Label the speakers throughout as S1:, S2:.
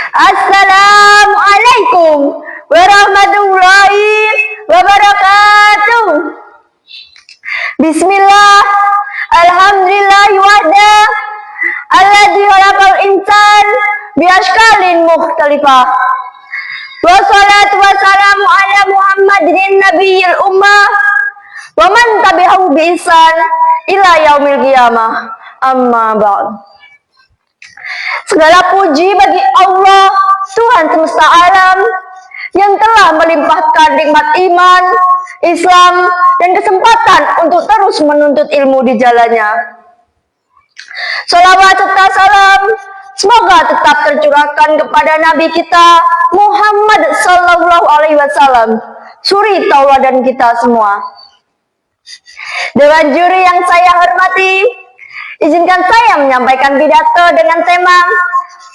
S1: Assalamualaikum warahmatullahi wabarakatuh. Bismillah, alhamdulillahi wahda, alladzi khalaqal insan biashkalin mukhtalifah. Wassalatu wassalamu ala Muhammadin nabiyil ummah wa man tabi'ahu bi ihsan ila yaumil qiyamah. Amma ba'd. Segala puji bagi Allah, Tuhan semesta alam, yang telah melimpahkan nikmat iman, Islam, dan kesempatan untuk terus menuntut ilmu di jalannya. Salawat serta salam semoga tetap tercurahkan kepada Nabi kita Muhammad Sallallahu Alaihi Wasallam, suri tauladan kita semua. Dewan juri yang saya hormati, izinkan saya menyampaikan pidato dengan tema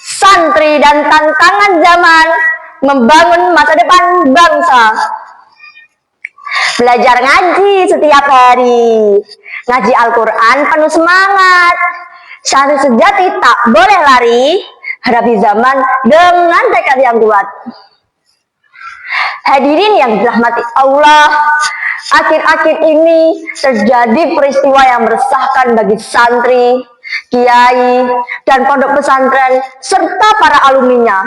S1: Santri dan Tantangan Zaman Membangun Masa Depan Bangsa. Belajar ngaji setiap hari, ngaji Al-Quran penuh semangat. Santri sejati tak boleh lari, hadapi zaman dengan tekad yang kuat. Hadirin yang dirahmati Allah, akhir-akhir ini terjadi peristiwa yang meresahkan bagi santri, kiai, dan pondok pesantren serta para alumninya.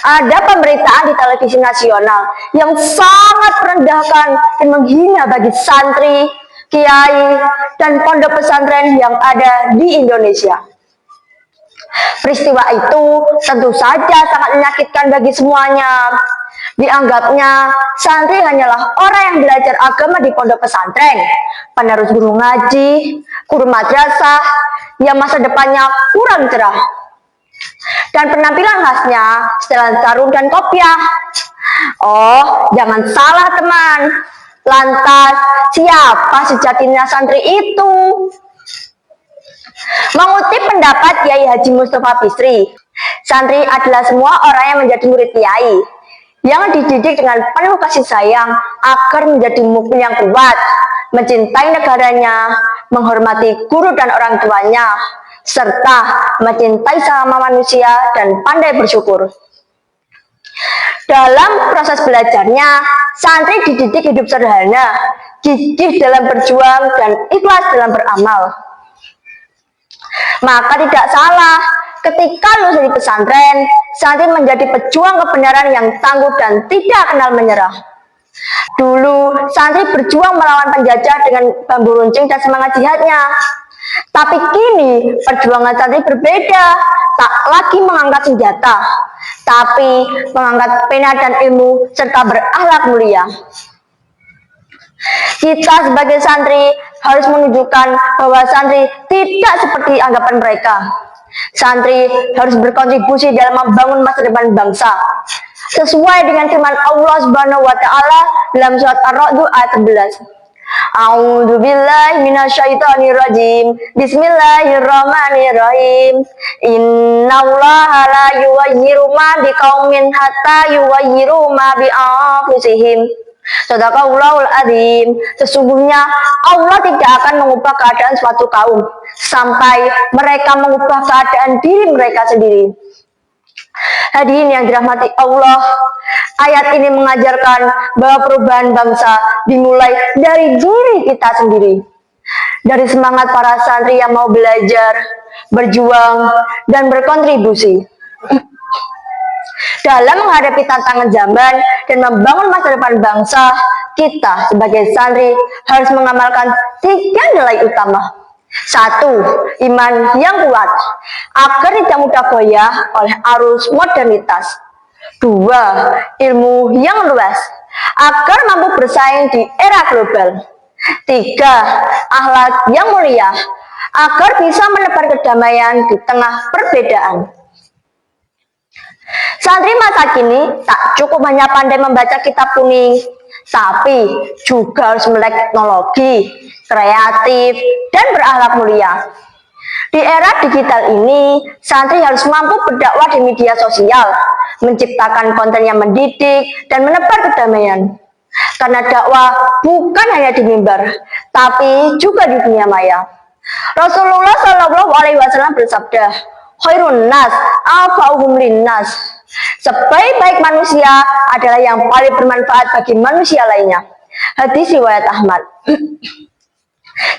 S1: Ada pemberitaan di televisi nasional yang sangat merendahkan dan menghina bagi santri, kiai, dan pondok pesantren yang ada di Indonesia. Peristiwa itu tentu saja sangat menyakitkan bagi semuanya. Dianggapnya santri hanyalah orang yang belajar agama di pondok pesantren, penerus guru ngaji, guru madrasah, yang masa depannya kurang cerah. Dan penampilan khasnya setelan sarung dan kopiah. Oh, jangan salah teman. Lantas, siapa sejatinya santri itu? Mengutip pendapat Kiai Haji Mustafa Bisri, santri adalah semua orang yang menjadi murid kiai, yang dididik dengan penuh kasih sayang agar menjadi mukmin yang kuat, mencintai negaranya, menghormati guru dan orang tuanya, serta mencintai sesama manusia dan pandai bersyukur. Dalam proses belajarnya, santri dididik hidup sederhana, gigih dalam berjuang, dan ikhlas dalam beramal. Maka tidak salah ketika lulus dari pesantren, santri menjadi pejuang kebenaran yang tangguh dan tidak kenal menyerah. Dulu, santri berjuang melawan penjajah dengan bambu runcing dan semangat jihadnya. Tapi kini, perjuangan santri berbeda, tak lagi mengangkat senjata, tapi mengangkat pena dan ilmu serta berakhlak mulia. Kita sebagai santri harus menunjukkan bahwa santri tidak seperti anggapan mereka. Santri harus berkontribusi dalam membangun masa depan bangsa, sesuai dengan firman Allah Subhanahu wa taala dalam surat Ar-Ra'd ayat 11. A'udzu billahi minasyaitonir rajim. Bismillahirrahmanirrahim. Innallaha la yughayyiru ma biqaumin hatta yughayyiru ma bi anfusihim. Shadaqallahul adzim. Sesungguhnya Allah tidak akan mengubah keadaan suatu kaum sampai mereka mengubah keadaan diri mereka sendiri. Hadirin yang dirahmati Allah, ayat ini mengajarkan bahwa perubahan bangsa dimulai dari diri kita sendiri. Dari semangat para santri yang mau belajar, berjuang, dan berkontribusi. Dalam menghadapi tantangan zaman dan membangun masa depan bangsa, kita sebagai santri harus mengamalkan 3 nilai utama. 1. Iman yang kuat, agar tidak mudah goyah oleh arus modernitas. 2. Ilmu yang luas, agar mampu bersaing di era global. 3. Akhlak yang mulia, agar bisa menebar kedamaian di tengah perbedaan. Santri masa kini tak cukup hanya pandai membaca kitab kuning, tapi juga harus melek teknologi, kreatif, dan berakhlak mulia. Di era digital ini, santri harus mampu berdakwah di media sosial, menciptakan konten yang mendidik, dan menebar kedamaian. Karena dakwah bukan hanya di mimbar, tapi juga di dunia maya. Rasulullah Shallallahu Alaihi Wasallam bersabda, Khairun nas anfa'uhum linnas. Sebaik-baik manusia adalah yang paling bermanfaat bagi manusia lainnya. Hadis riwayat Ahmad.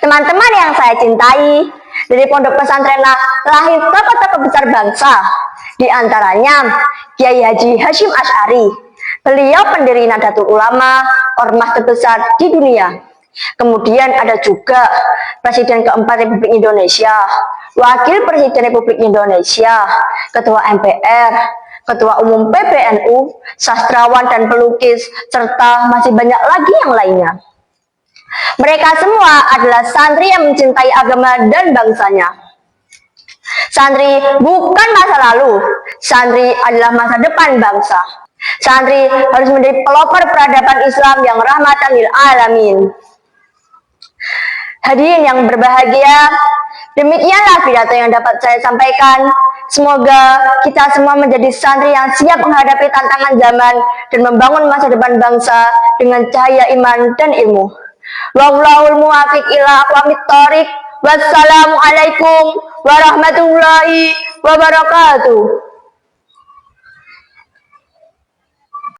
S1: Teman-teman yang saya cintai, dari Pondok Pesantren lahir tokoh-tokoh besar bangsa. Di antaranya Kiai Haji Hashim Asy'ari. Beliau pendiri Nahdlatul Ulama, ormas terbesar di dunia. Kemudian ada juga Presiden keempat Republik Indonesia, Wakil Presiden Republik Indonesia, Ketua MPR, Ketua Umum PBNU, sastrawan dan pelukis, serta masih banyak lagi yang lainnya. Mereka semua adalah santri yang mencintai agama dan bangsanya. Santri bukan masa lalu, santri adalah masa depan bangsa. Santri harus menjadi pelopor peradaban Islam yang rahmatan lil alamin. Hadirin yang berbahagia, demikianlah pidato yang dapat saya sampaikan. Semoga kita semua menjadi santri yang siap menghadapi tantangan zaman dan membangun masa depan bangsa dengan cahaya iman dan ilmu. Wallahul muwaffiq ila aqwamit thoriq. Wassalamualaikum warahmatullahi wabarakatuh.